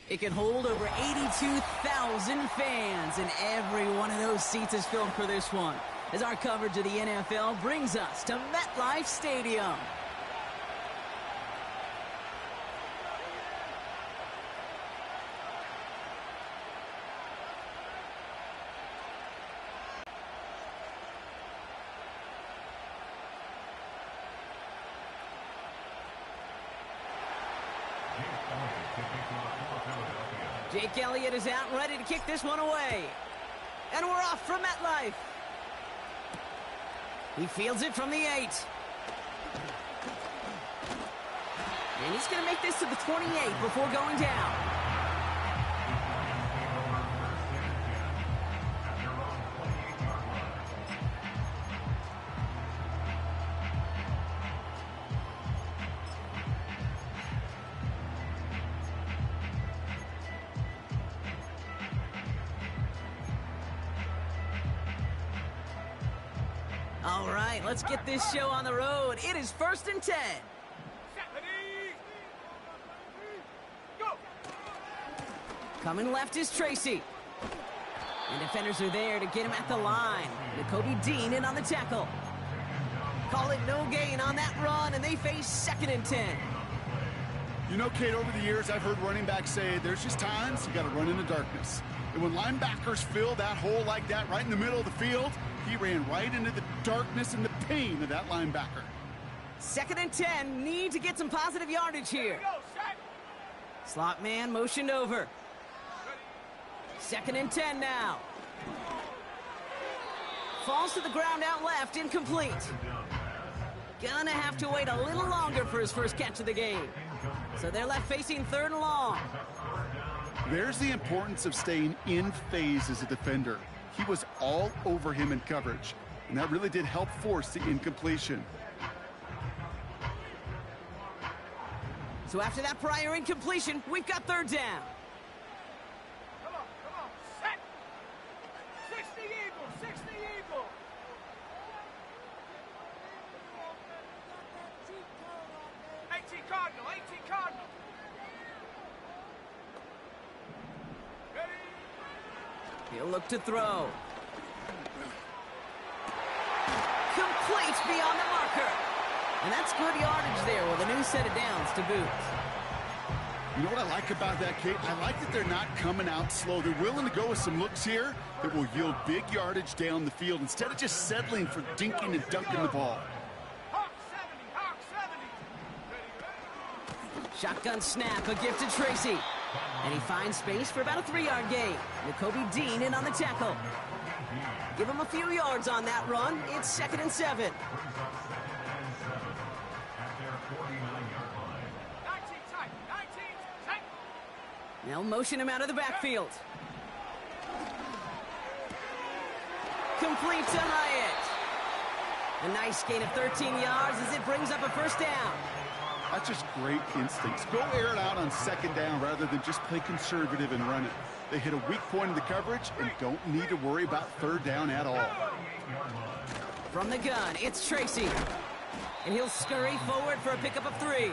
It can hold over 82,000 fans, and every one of those seats is filled for this one, as our coverage of the NFL brings us to MetLife Stadium. Jake Elliott is out and ready to kick this one away. And we're off from MetLife. He fields it from the 8. And he's going to make this to the 28 before going down. All right, let's get this show on the road. It is 1st and 10. Coming left is Tracy. And defenders are there to get him at the line. Nakobe Dean in on the tackle. Call it no gain on that run, and they face 2nd and 10. You know, Kate, over the years, I've heard running backs say there's just times you got to run in the darkness. And when linebackers fill that hole like that right in the middle of the field, he ran right into the darkness and the pain of that linebacker. 2nd and 10, need to get some positive yardage here. Slot man motioned over. 2nd and 10 now. Falls to the ground out left, incomplete. Gonna have to wait a little longer for his first catch of the game. So they're left facing 3rd and long. There's the importance of staying in phase as a defender. He was all over him in coverage, and that really did help force the incompletion. So after that prior incompletion, we've got 3rd down. Come on, set! 60 Eagles, 60 Eagles! 18 Cardinal, 18 Cardinal! He'll look to throw. Complete beyond the marker. And that's good yardage there with a new set of downs to boot. You know what I like about that, Kate? I like that they're not coming out slow. They're willing to go with some looks here that will yield big yardage down the field instead of just settling for dinking and dunking the ball. Hawk 70, Hawk 70! Shotgun snap, a gift to Tracy. And he finds space for about a 3-yard gain. Nakobe Dean in on the tackle. Give him a few yards on that run. It's 2nd and 7. 19 tight, 19 tight! They'll motion him out of the backfield. Complete to Hyatt. A nice gain of 13 yards as it brings up a 1st down. That's just great instincts. Go air it out on 2nd down rather than just play conservative and run it. They hit a weak point in the coverage and don't need to worry about 3rd down at all. From the gun, it's Tracy. And he'll scurry forward for a pickup of 3.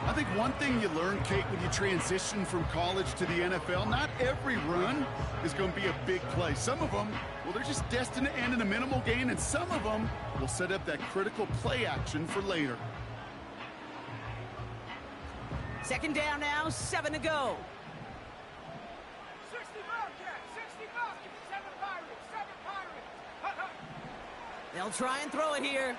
I think one thing you learn, Kate, when you transition from college to the NFL, not every run is going to be a big play. Some of them, well, they're just destined to end in a minimal gain, and some of them will set up that critical play action for later. 2nd down now, 7 to go. 60 Bobcats, 60 Bobcats, 7 Pirates, 7 Pirates! They'll try and throw it here.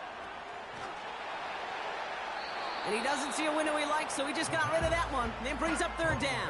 And he doesn't see a window he likes, so he just got rid of that one. And then brings up 3rd down.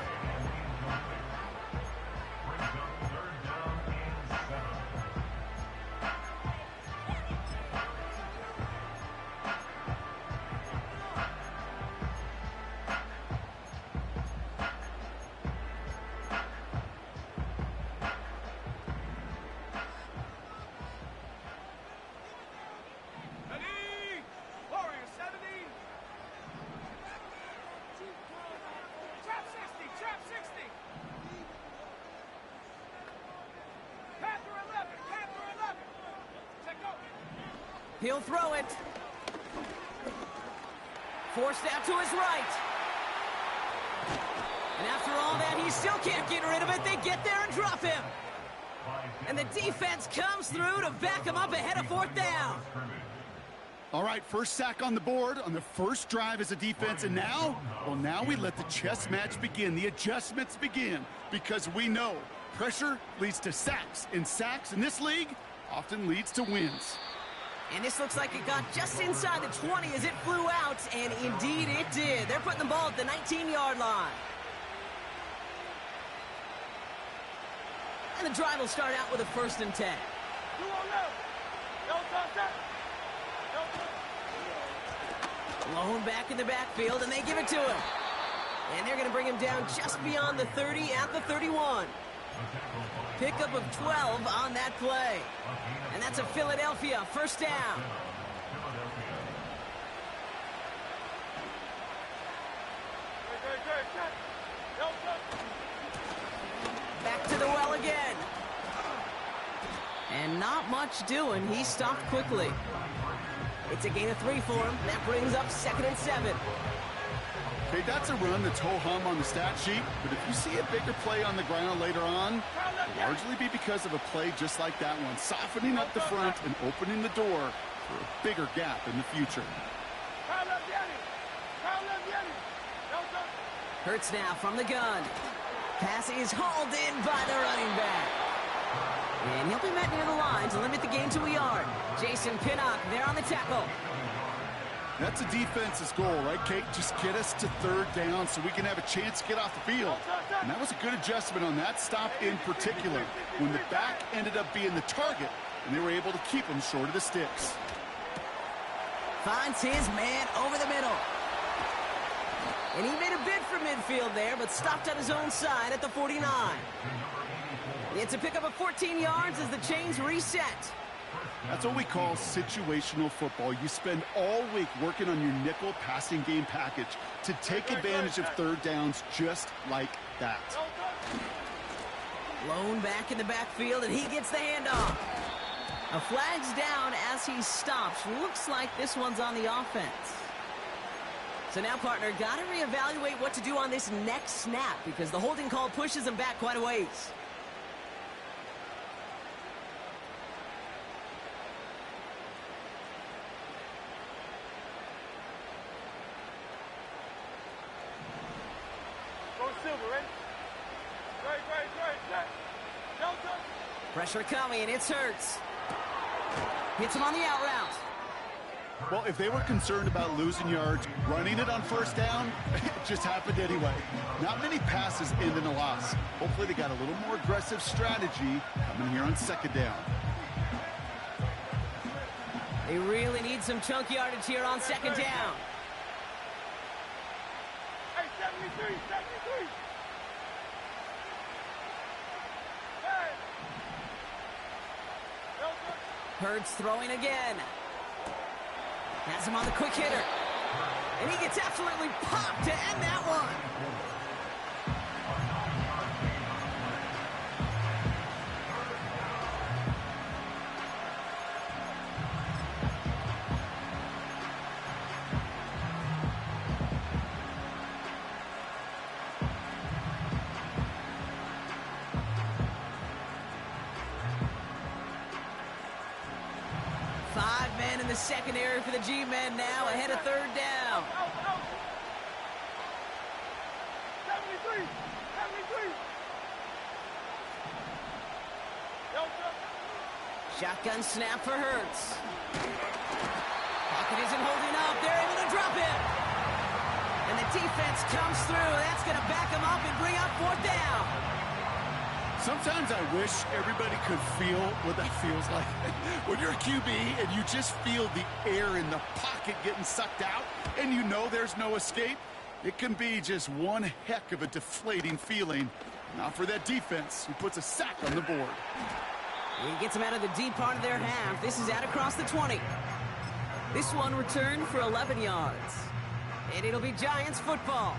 He'll throw it. Forced out to his right. And after all that, he still can't get rid of it. They get there and drop him. And the defense comes through to back him up ahead of fourth down. All right, first sack on the board on the first drive as a defense, and now, well, now we let the chess match begin. The adjustments begin because we know pressure leads to sacks, and sacks in this league often leads to wins. And this looks like it got just inside the 20 as it flew out, and indeed it did. They're putting the ball at the 19-yard line. And the drive will start out with a 1st and 10. Lone back in the backfield, and they give it to him. And they're going to bring him down just beyond the 30 at the 31. Pickup of 12 on that play. And that's a Philadelphia 1st down. Back to the well again. And not much doing. He stopped quickly. It's a gain of 3 for him. That brings up 2nd and 7. Okay, that's a run that's ho-hum on the stat sheet, but if you see a bigger play on the ground later on, it'll largely be because of a play just like that one, softening up the front and opening the door for a bigger gap in the future. Hurts now from the gun. Pass is hauled in by the running back. And he'll be met near the line to limit the gain to a yard. Jason Pinnock there on the tackle. That's a defense's goal, right, Kate? Just get us to 3rd down so we can have a chance to get off the field. And that was a good adjustment on that stop in particular, when the back ended up being the target, and they were able to keep him short of the sticks. Finds his man over the middle. And he made a bid for midfield there, but stopped on his own side at the 49. It's a pickup of 14 yards as the chains reset. That's what we call situational football. You spend all week working on your nickel passing game package to take advantage of 3rd downs just like that. Lone back in the backfield, and he gets the handoff. A flag's down as he stops. Looks like this one's on the offense. So now, partner, got to reevaluate what to do on this next snap because the holding call pushes him back quite a ways. Pressure coming, and it's Hurts. Hits him on the out route. Well, if they were concerned about losing yards, running it on 1st down, it just happened anyway. Not many passes end in a loss. Hopefully they got a little more aggressive strategy coming here on 2nd down. They really need some chunk yardage here on 2nd down. Hey, 73, 73. Hurts throwing again. Has him on the quick hitter. And he gets absolutely popped to end that one. In the secondary for the G-men now, ahead of 3rd down. 73, 73. Shotgun snap for Hurts. Pocket isn't holding up. They're able to drop him. And the defense comes through. That's going to back him up and bring up 4th down. Sometimes I wish everybody could feel what that feels like. When you're a QB and you just feel the air in the pocket getting sucked out and you know there's no escape, it can be just one heck of a deflating feeling. Not for that defense who puts a sack on the board. He gets him out of the deep part of their half. This is out across the 20. This one returned for 11 yards. And it'll be Giants football.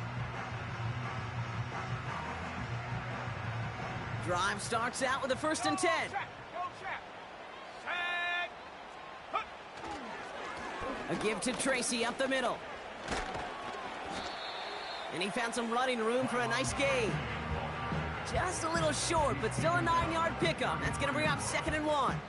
Drive starts out with a 1st and 10. A give to Tracy up the middle. And he found some running room for a nice gain. Just a little short, but still a 9-yard pickup. That's going to bring up 2nd and 1.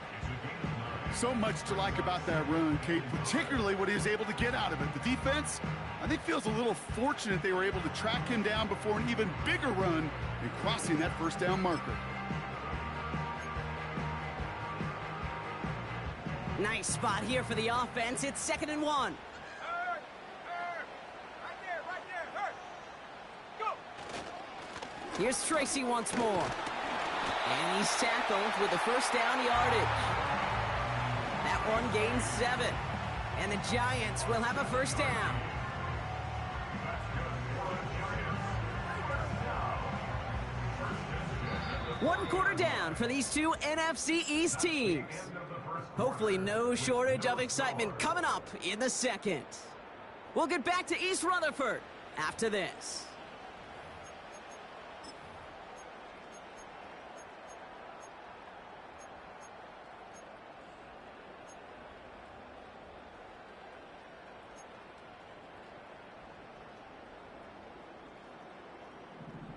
So much to like about that run, Kate, particularly what he was able to get out of it. The defense, I think, feels a little fortunate they were able to track him down before an even bigger run and crossing that first down marker. Nice spot here for the offense. It's 2nd and 1. Hurt. Right there. Hurt. Go. Here's Tracy once more. And he's tackled with the first down yardage. That one gains 7. And the Giants will have a first down. One quarter down for these two NFC East teams. Hopefully no shortage of excitement coming up in the second. We'll get back to East Rutherford after this.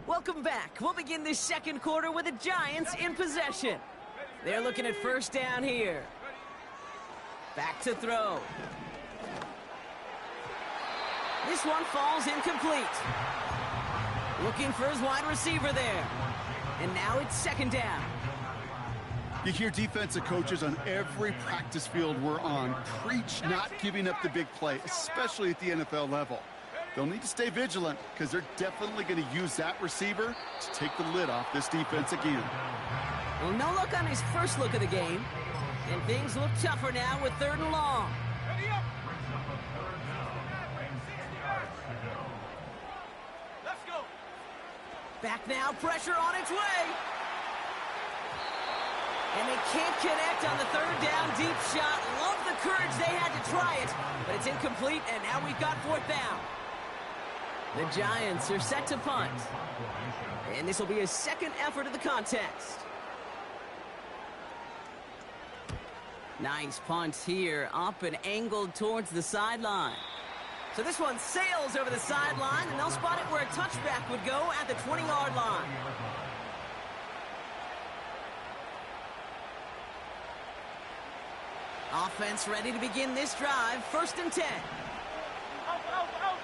Welcome back. We'll begin this second quarter with the Giants in possession. They're looking at first down here. Back to throw. This one falls incomplete. Looking for his wide receiver there. And now it's 2nd down. You hear defensive coaches on every practice field we're on preach not giving up the big play, especially at the NFL level. They'll need to stay vigilant because they're definitely going to use that receiver to take the lid off this defense again. Well, no luck on his first look of the game. And things look tougher now with 3rd and long. Ready up. Let's go. Back now, pressure on its way. And they can't connect on the 3rd down deep shot. Love the courage they had to try it, but it's incomplete, and now we've got 4th down. The Giants are set to punt. And this will be his 2nd effort of the contest. Nice punt here, up and angled towards the sideline. So this one sails over the sideline, and they'll spot it where a touchback would go at the 20-yard line. Offense ready to begin this drive. 1st and 10. Alpha.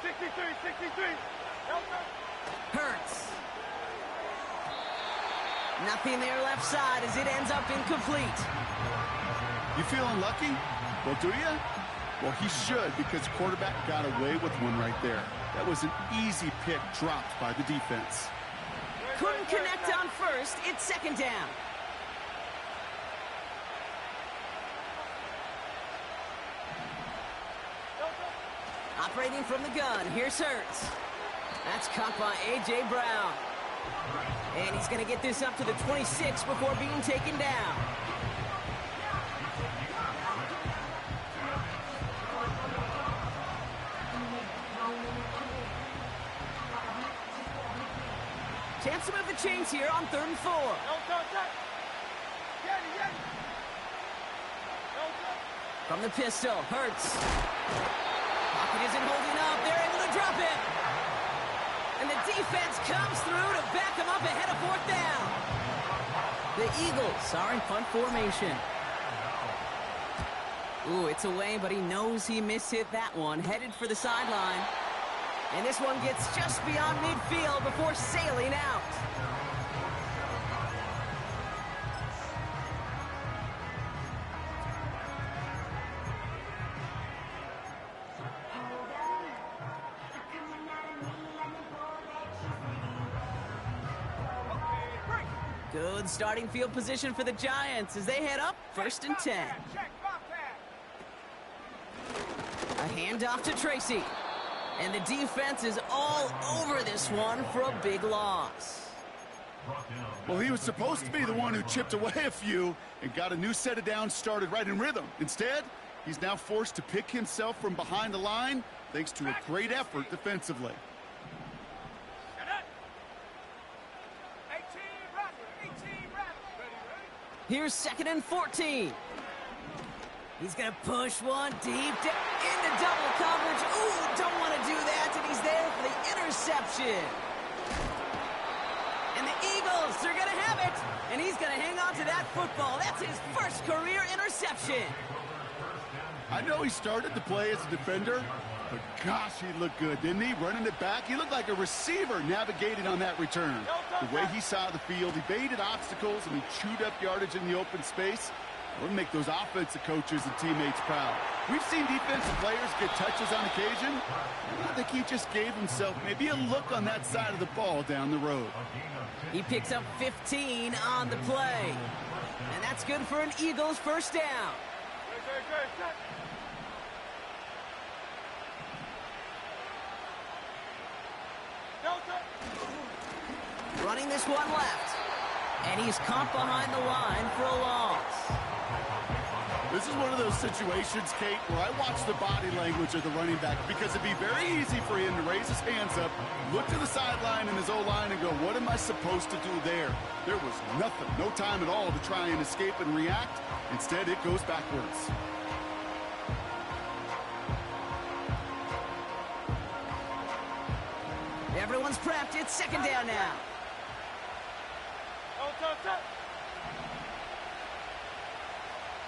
63. Alpha. Hurts. Nothing there left side as it ends up incomplete. You feeling lucky? Well, do you? Well, he should, because quarterback got away with one right there. That was an easy pick dropped by the defense. Couldn't connect on 1st. It's 2nd down. Operating from the gun, here's Hurts. That's caught by A.J. Brown. And he's going to get this up to the 26 before being taken down. Chance to move the chains here on 3rd and 4. From the pistol, Hurts. Pocket isn't holding up. They're able to drop it. And the defense comes through to back them up ahead of 4th down. The Eagles are in punt formation. Ooh, it's away, but he knows he mishit that one. Headed for the sideline. And this one gets just beyond midfield before sailing out. Good starting field position for the Giants as they head up 1st and 10. A handoff to Tracy. And the defense is all over this one for a big loss. Well, he was supposed to be the one who chipped away a few and got a new set of downs started right in rhythm. Instead, he's now forced to pick himself from behind the line thanks to a great effort defensively. Here's 2nd and 14. He's going to push one deep into double coverage. Ooh, don't want to do that. interception. And the Eagles are going to have it. And he's going to hang on to that football. That's his first career interception. I know he started to play as a defender, but gosh, he looked good, didn't he? Running it back, he looked like a receiver navigating on that return. The way he saw the field, he baited obstacles, and he chewed up yardage in the open space. It'll make those offensive coaches and teammates proud. We've seen defensive players get touches on occasion. I think he just gave himself maybe a look on that side of the ball down the road. He picks up 15 on the play. And that's good for an Eagles first down. Running this one left. And he's caught behind the line for a loss. This is one of those situations, Kate, where I watch the body language of the running back, because it'd be very easy for him to raise his hands up, look to the sideline in his O-line and go, what am I supposed to do there? There was nothing, no time at all to try and escape and react. Instead, it goes backwards. Everyone's prepped. It's second down now.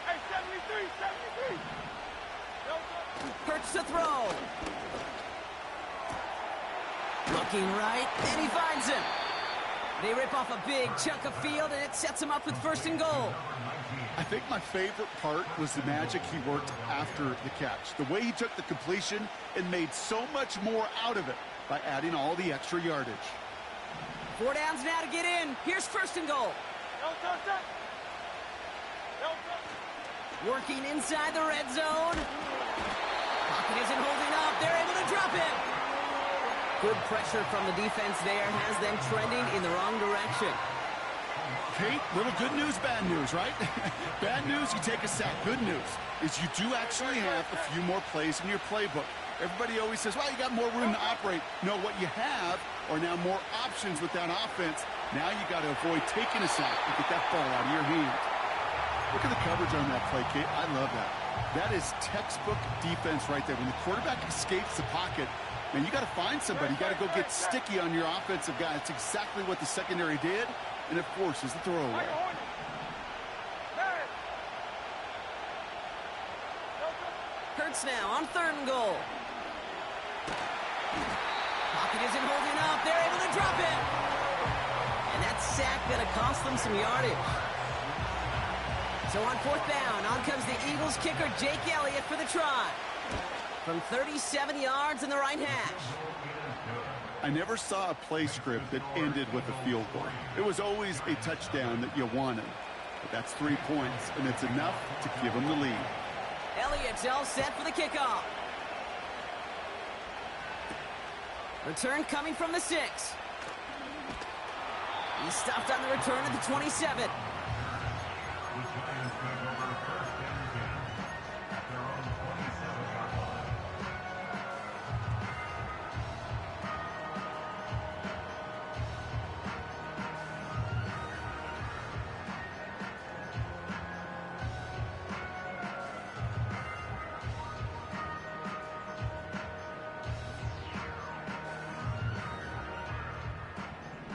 Hey, 73. Hurts to throw. Looking right, and he finds him. They rip off a big chunk of field, and it sets him up with first and goal. I think my favorite part was the magic he worked after the catch. The way he took the completion and made so much more out of it by adding all the extra yardage. 4 downs now to get in. Here's first and goal. Working inside the red zone. Pocket isn't holding up. They're able to drop it. Good pressure from the defense there has them trending in the wrong direction. Kate, little good news, bad news, right? Bad news, you take a sack. Good news is you do actually have a few more plays in your playbook. Everybody always says, well, you got more room to operate. No, what you have are now more options with that offense. Now you got to avoid taking a sack and get that ball out of your hand. Look at the coverage on that play, Kate. I love that. That is textbook defense right there. When the quarterback escapes the pocket, man, you got to find somebody. You got to go get sticky on your offensive guy. It's exactly what the secondary did, and it forces the throwaway. Hurts now on third and goal. Pocket isn't holding up. They're able to drop it. And that sack going to cost them some yardage. So on fourth down, on comes the Eagles kicker, Jake Elliott, for the try. From 37 yards in the right hash. I never saw a play script that ended with a field goal. It was always a touchdown that you wanted. But that's 3 points, and it's enough to give them the lead. Elliott's all set for the kickoff. Return coming from the 6. He's stopped on the return at the 27.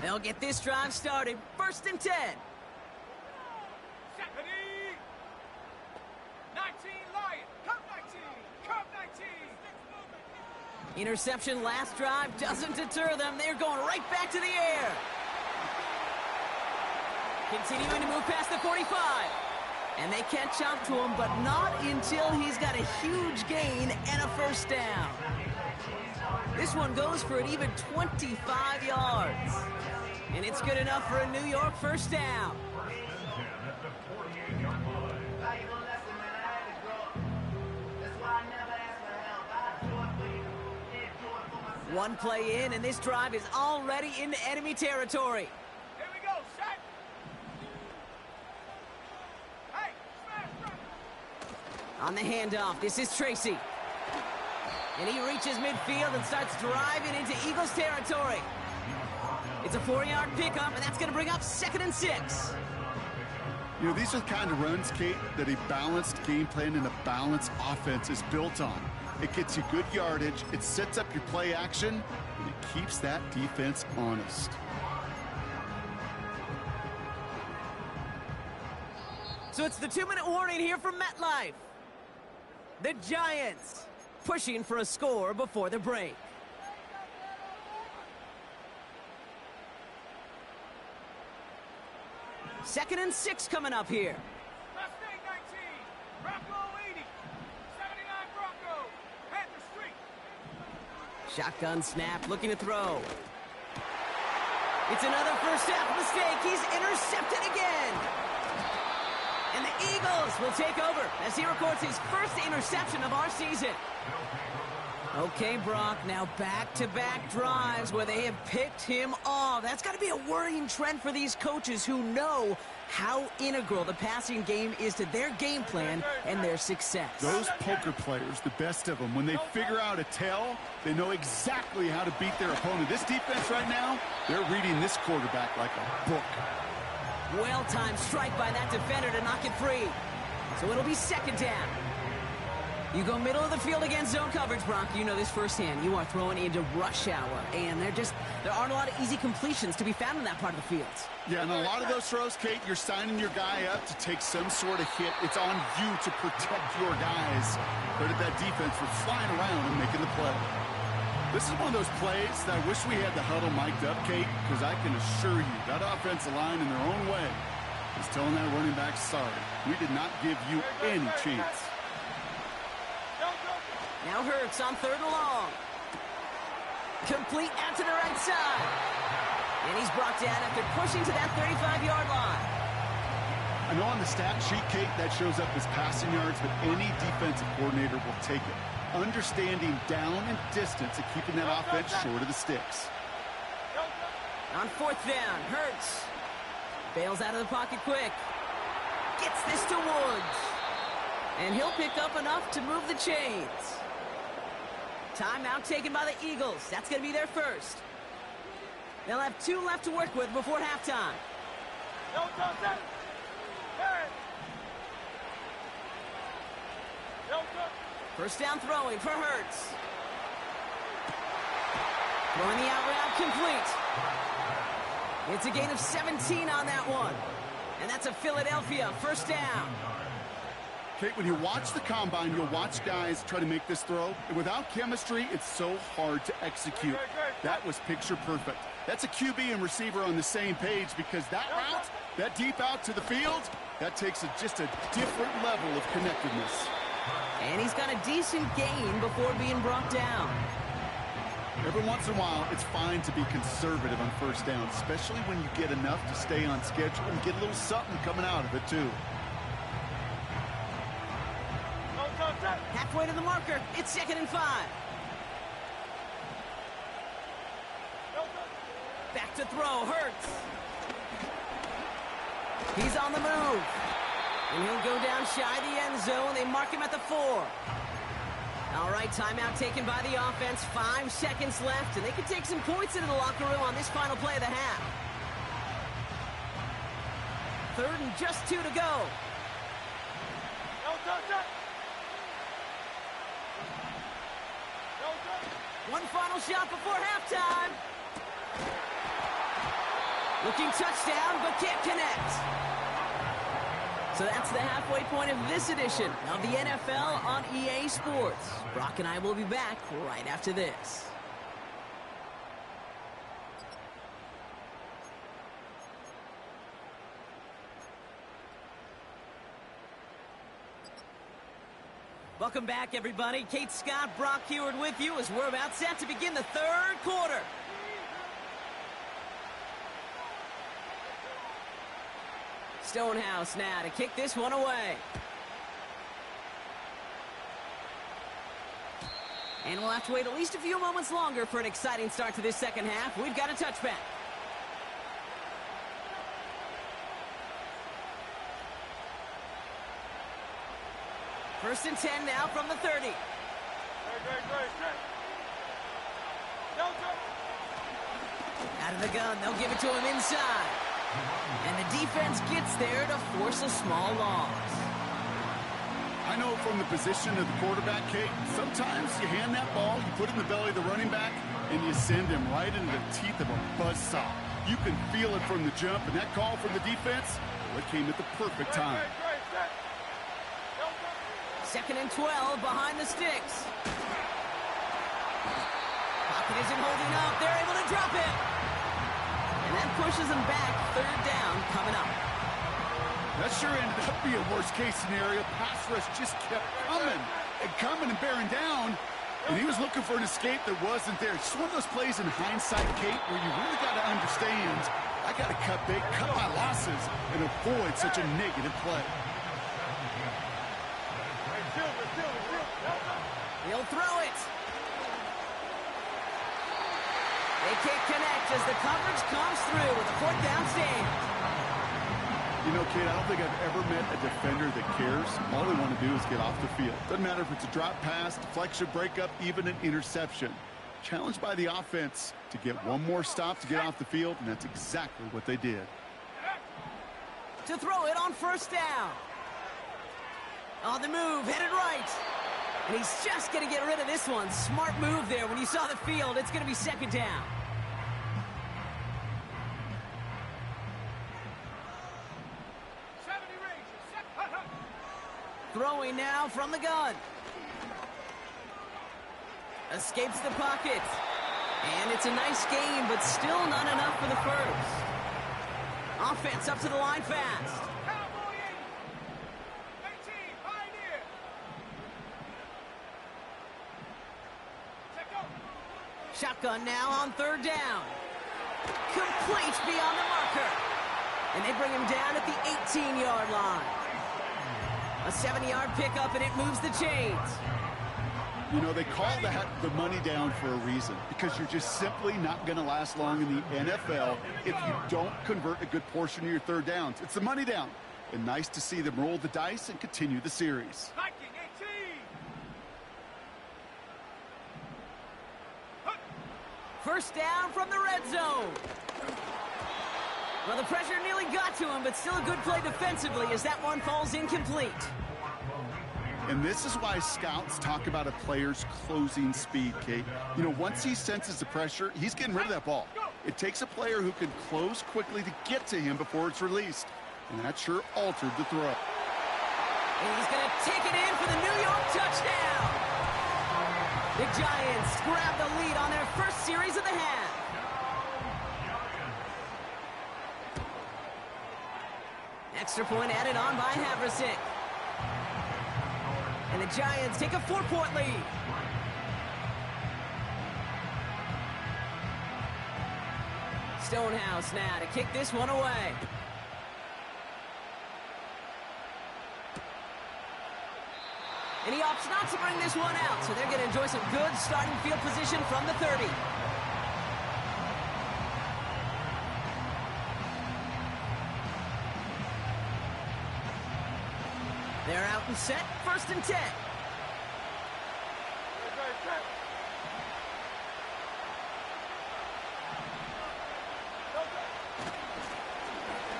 They'll get this drive started. First and 10. 19, Lion. Come 19. Come 19. Interception last drive doesn't deter them. They're going right back to the air. Continuing to move past the 45. And they catch up to him, but not until he's got a huge gain and a first down. This one goes for an even 25 yards. And it's good enough for a New York first down. One play in, and this drive is already into enemy territory. Here we go, set. Hey, smash, run. On the handoff, this is Tracy. And he reaches midfield and starts driving into Eagles territory. It's a 4-yard pickup, and that's going to bring up 2nd and 6. You know, these are the kind of runs, Kate, that a balanced game plan and a balanced offense is built on. It gets you good yardage, it sets up your play action, and it keeps that defense honest. So it's the 2-minute warning here from MetLife. The Giants pushing for a score before the break. Second and 6 coming up here. Mustang 19, Bronco 80, 79 Bronco, Panther Street. Shotgun snap, looking to throw. It's another first half mistake. He's intercepted again. And the Eagles will take over as he records his first interception of our season. Okay, Brock, now back-to-back drives where they have picked him off. That's got to be a worrying trend for these coaches who know how integral the passing game is to their game plan and their success. Those poker players, the best of them, when they figure out a tell, they know exactly how to beat their opponent. This defense right now, they're reading this quarterback like a book. Well-timed strike by that defender to knock it free. So it'll be second down. You go middle of the field against zone coverage, Brock. You know this firsthand. You are throwing into rush hour, and there aren't a lot of easy completions to be found in that part of the field. Yeah, and a lot of those throws, Kate, you're signing your guy up to take some sort of hit. It's on you to protect your guys. Credit that defense for flying around and making the play. This is one of those plays that I wish we had the huddle mic'd up, Kate, because I can assure you that offensive line in their own way is telling that running back, sorry, we did not give you any chance. Now Hurts on third and long. Complete out to the right side. And he's brought down after pushing to that 35-yard line. I know on the stat sheet, Kate, that shows up as passing yards, but any defensive coordinator will take it. Understanding down and distance and keeping that offense short of the sticks. On fourth down, Hurts bails out of the pocket quick. Gets this to Woods. And he'll pick up enough to move the chains. Timeout taken by the Eagles. That's going to be their first. They'll have 2 left to work with before halftime. First down throwing for Hurts. Throwing the out route complete. It's a gain of 17 on that one. And that's a Philadelphia first down. Kate, when you watch the combine, you'll watch guys try to make this throw. And without chemistry, it's so hard to execute. That was picture perfect. That's a QB and receiver on the same page because that route, that deep out to the field, that takes just a different level of connectedness. And he's got a decent gain before being brought down. Every once in a while, it's fine to be conservative on first down, especially when you get enough to stay on schedule and get a little something coming out of it, too. Halfway to the marker, it's second and 5. Back to throw, Hurts. He's on the move. And he'll go down shy of the end zone. They mark him at the 4. All right, timeout taken by the offense. 5 seconds left, and they can take some points into the locker room on this final play of the half. Third and just 2 to go. One final shot before halftime. Looking touchdown, but can't connect. So that's the halfway point of this edition of the NFL on EA Sports. Brock and I will be back right after this. Welcome back, everybody. Kate Scott, Brock Heward with you as we're about set to begin the third quarter. Stonehouse now to kick this one away. And we'll have to wait at least a few moments longer for an exciting start to this second half. We've got a touchback. First and 10 now from the 30. Out of the gun, they'll give it to him inside. And the defense gets there to force a small loss. I I know from the position of the quarterback, Kate, sometimes you hand that ball, you put it in the belly of the running back, and you send him right into the teeth of a buzzsaw. You can feel it from the jump, and that call from the defense, well, it came at the perfect time. Second and 12 behind the sticks. Pocket isn't holding up. They're able to drop it. And that pushes them back. Third down coming up. That sure ended up being a worst-case scenario. Pass rush just kept coming and bearing down. And he was looking for an escape that wasn't there. It's one of those plays in hindsight, Kate, where you really got to understand, I got to cut big, cut my losses, and avoid such a negative play. He'll throw it. They can't connect as the coverage comes through with a fourth down stand. You know, Kate, I don't think I've ever met a defender that cares. All they want to do is get off the field. Doesn't matter if it's a drop pass, deflection, breakup, even an interception. Challenged by the offense to get one more stop to get off the field, and that's exactly what they did. To throw it on first down. On the move, headed right. And he's just going to get rid of this one. Smart move there. When you saw the field, it's going to be second down. Throwing now from the gun. Escapes the pocket. And it's a nice game, but still not enough for the first. Offense up to the line fast. Shotgun now on third down. Complete beyond the marker. And they bring him down at the 18-yard line. A 7-yard pickup, and it moves the chains. You know, they call that the money down for a reason, because you're just simply not going to last long in the NFL if you don't convert a good portion of your third downs. It's the money down. And nice to see them roll the dice and continue the series. First down from the red zone. Well, the pressure nearly got to him, but still a good play defensively as that one falls incomplete. And this is why scouts talk about a player's closing speed, Kate. You know, once he senses the pressure, he's getting rid of that ball. It takes a player who can close quickly to get to him before it's released. And that sure altered the throw. And he's going to take it in for the New York touchdown. The Giants grab the lead on their first series of the half. Extra point added on by Haversick. And the Giants take a 4-point lead. Stonehouse now to kick this one away. And he opts not to bring this one out, so they're going to enjoy some good starting field position from the 30. They're out and set, first and 10.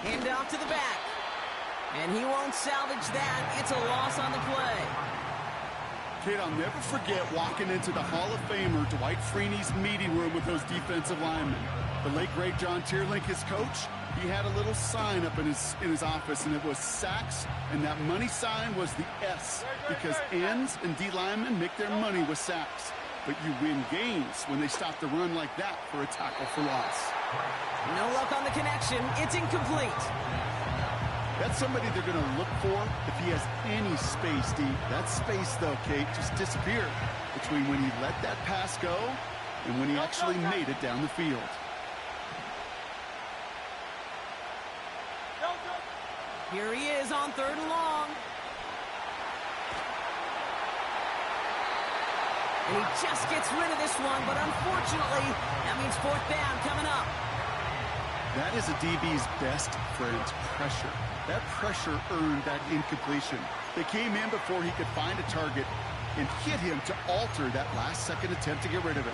Hand off to the back. And he won't salvage that. It's a loss on the play. Kate, I'll never forget walking into the Hall of Famer Dwight Freeney's meeting room with those defensive linemen. The late, great John Tierlink, his coach, he had a little sign up in his office, and it was sacks, and that money sign was the S, because ends and D linemen make their money with sacks. But you win games when they stop the run like that for a tackle for loss. No luck on the connection. It's incomplete. That's somebody they're going to look for if he has any space deep. That space, though, Kate, just disappeared between when he let that pass go and when he actually made it down the field. Here he is on third and long. And he just gets rid of this one, but unfortunately, that means fourth down coming up. That is a DB's best friend, pressure. That pressure earned that incompletion. They came in before he could find a target and hit him to alter that last-second attempt to get rid of it.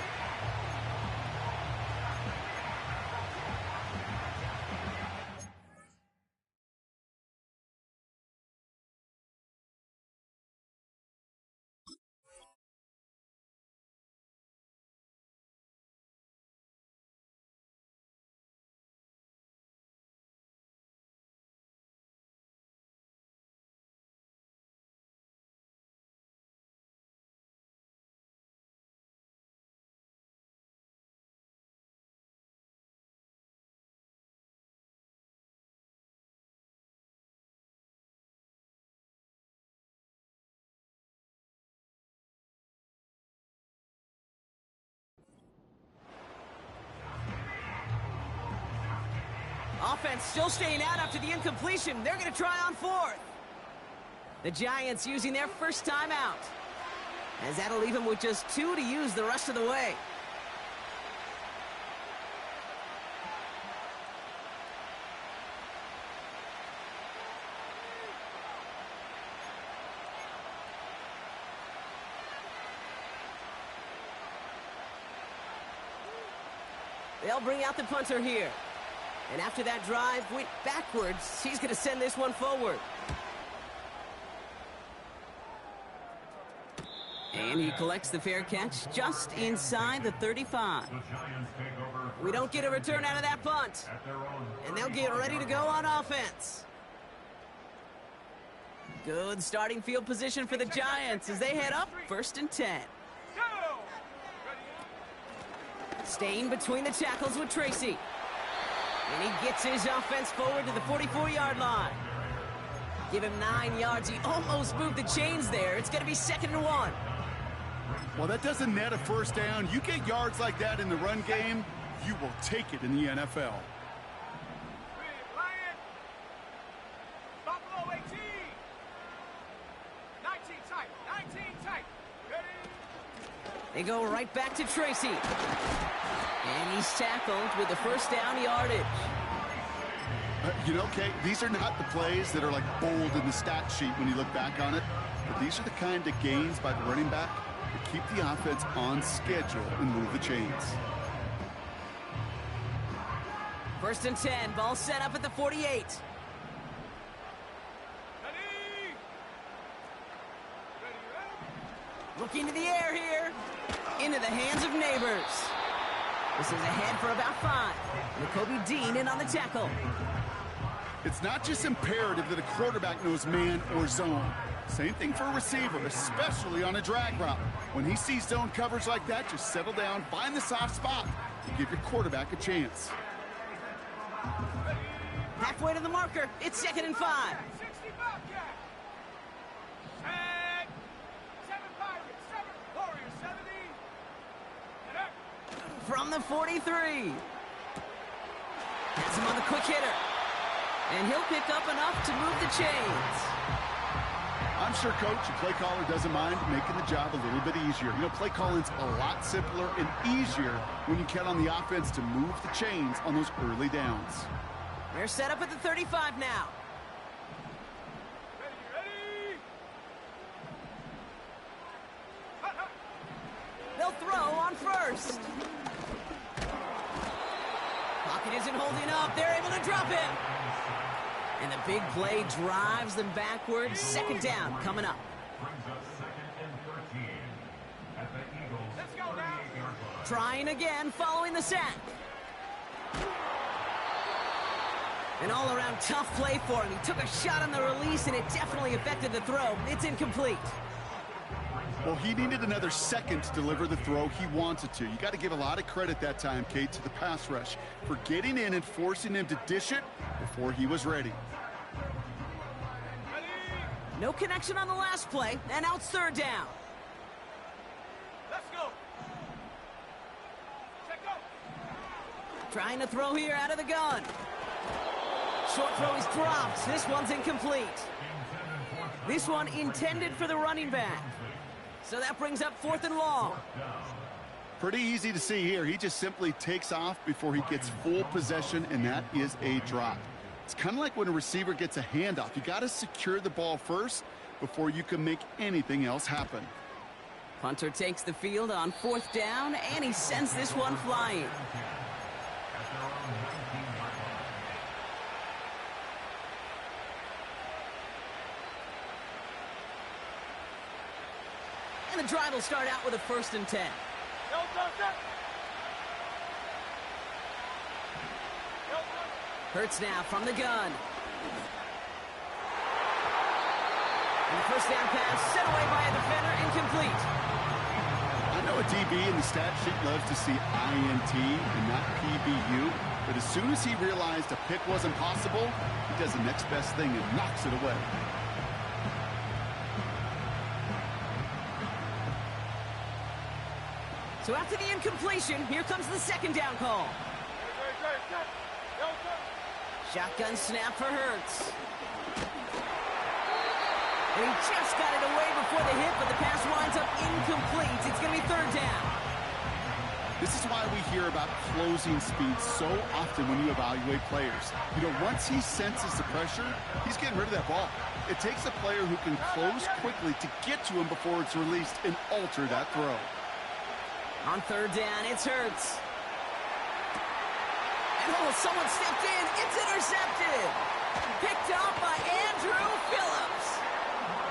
offense still staying out after the incompletion. They're going to try on fourth. The Giants using their first timeout, as that'll leave them with just 2 to use the rest of the way. They'll bring out the punter here. And after that drive went backwards, he's going to send this one forward. And he collects the fair catch just inside the 35. We don't get a return out of that punt. And they'll get ready to go on offense. Good starting field position for the Giants as they head up 1st and 10. Staying between the tackles with Tracy. And he gets his offense forward to the 44-yard line. Give him 9 yards. He almost moved the chains there. It's going to be 2nd and 1. Well, that doesn't net a first down. You get yards like that in the run game, you will take it in the NFL. Buffalo 18. 19 tight. 19 tight. Ready? They go right back to Tracy. And he's tackled with the first down yardage. You know, Kate, these are not the plays that are like bold in the stat sheet when you look back on it. But these are the kind of gains by the running back that keep the offense on schedule and move the chains. 1st and 10. Ball set up at the 48. Ready? Looking to the air here. Into the hands of Neighbors. This is ahead for about 5. Nakobe Dean in on the tackle. It's not just imperative that a quarterback knows man or zone. Same thing for a receiver, especially on a drag route. When he sees zone coverage like that, just settle down, find the soft spot, and give your quarterback a chance. Halfway to the marker. It's 2nd and 5. 60 Bobcat. And 7 Pirates. 7 Warriors. 70. And up. From the 43. Has him on the quick hitter. And he'll pick up enough to move the chains. I'm sure, Coach, your play caller doesn't mind making the job a little bit easier. You know, play calling's a lot simpler and easier when you count on the offense to move the chains on those early downs. They're set up at the 35 now. Ready? They'll throw on first. Pocket isn't holding up. They're able to drop it. And the big play drives them backwards. 2nd down coming up. Let's go now. Trying again following the sack. An all-around tough play for him. He took a shot on the release, and it definitely affected the throw. It's incomplete. Well, he needed another second to deliver the throw he wanted to. You got to give a lot of credit that time, Kate, to the pass rush for getting in and forcing him to dish it before he was ready. No connection on the last play, and now it's 3rd down. Let's go. Check go. Trying to throw here out of the gun. Short throw is dropped. This one's incomplete. This one intended for the running back. So that brings up 4th and long. Pretty easy to see here. He just simply takes off before he gets full possession, and that is a drop. It's kind of like when a receiver gets a handoff. You got to secure the ball first before you can make anything else happen. Punter takes the field on 4th down, and he sends this one flying. And the drive will start out with a 1st and 10. Hurts now from the gun. And the first down pass set away by a defender, incomplete. I know a DB in the stat sheet loves to see INT and not PBU, but as soon as he realized a pick wasn't possible, he does the next best thing and knocks it away. So after the incompletion, here comes the 2nd down call. Shotgun snap for Hurts. And he just got it away before the hit, but the pass winds up incomplete. It's going to be third down. This is why we hear about closing speed so often when you evaluate players. You know, once he senses the pressure, he's getting rid of that ball. It takes a player who can close quickly to get to him before it's released and alter that throw. On third down, it's Hurts. And oh, someone stepped in. It's intercepted. Picked up by Andrew Phillips.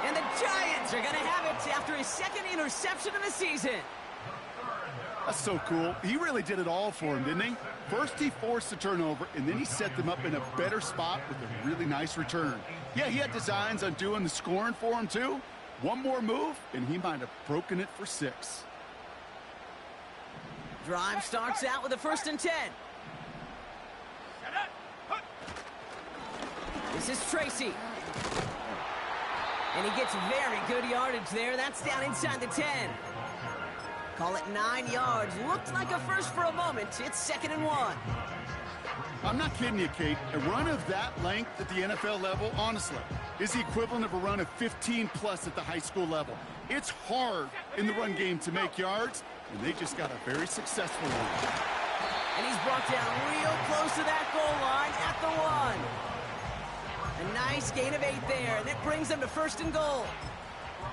And the Giants are going to have it after his second interception of the season. That's so cool. He really did it all for him, didn't he? First, he forced the turnover, and then he set them up in a better spot with a really nice return. Yeah, he had designs on doing the scoring for him, too. One more move, and he might have broken it for 6. Drive starts out with a 1st and 10. This is Tracy. And he gets very good yardage there. That's down inside the 10. Call it 9 yards. Looked like a first for a moment. It's 2nd and 1. I'm not kidding you, Kate. A run of that length at the NFL level, honestly, is the equivalent of a run of 15-plus at the high school level. It's hard in the run game to make yards, and they just got a very successful one. And he's brought down real close to that goal line at the 1. A nice gain of 8 there, and it brings them to 1st and goal.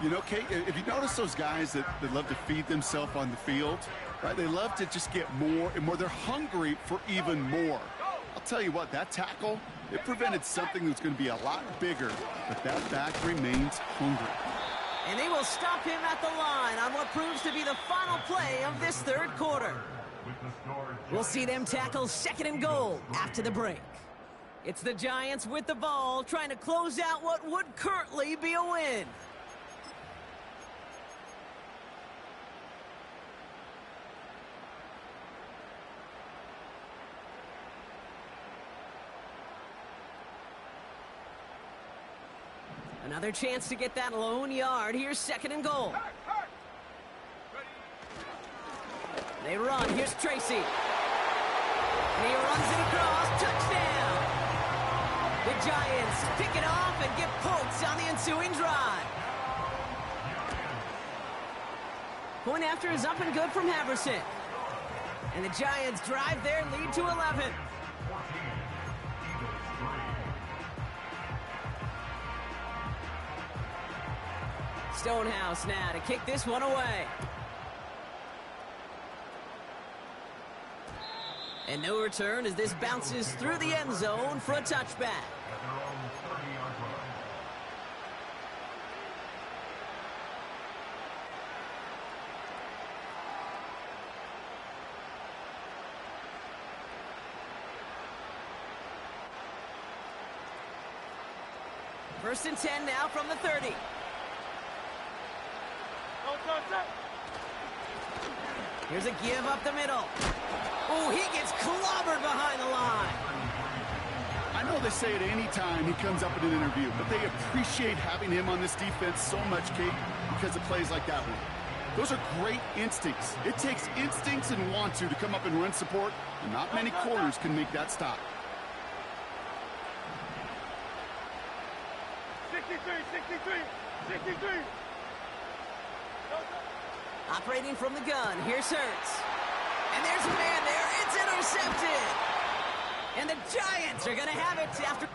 You know, Kate, if you notice those guys that love to feed themselves on the field, right? They love to just get more and more. They're hungry for even more. I'll tell you what, that tackle, it prevented something that's going to be a lot bigger, but that back remains hungry. And they will stop him at the line on what proves to be the final play of this 3rd quarter. We'll see them tackle 2nd and goal after the break. It's the Giants with the ball, trying to close out what would currently be a win. Another chance to get that lone yard. Here's 2nd and goal. They run. Here's Tracy. And he runs it across. Touchdown. The Giants pick it off and get points on the ensuing drive. Point after is up and good from Haverson. And the Giants drive their lead to 11. Stonehouse now to kick this one away. And no return as this bounces through the end zone for a touchback. First and 10 now from the 30. Here's a give up the middle. Oh, he gets clobbered behind the line. I know they say it any time he comes up in an interview, but they appreciate having him on this defense so much, Kate, because of plays like that one. Those are great instincts. It takes instincts and want to come up and run support, and not many corners can make that stop. 63. Operating from the gun, here's Hurts. And there's a man there, it's intercepted! And the Giants are gonna have it after...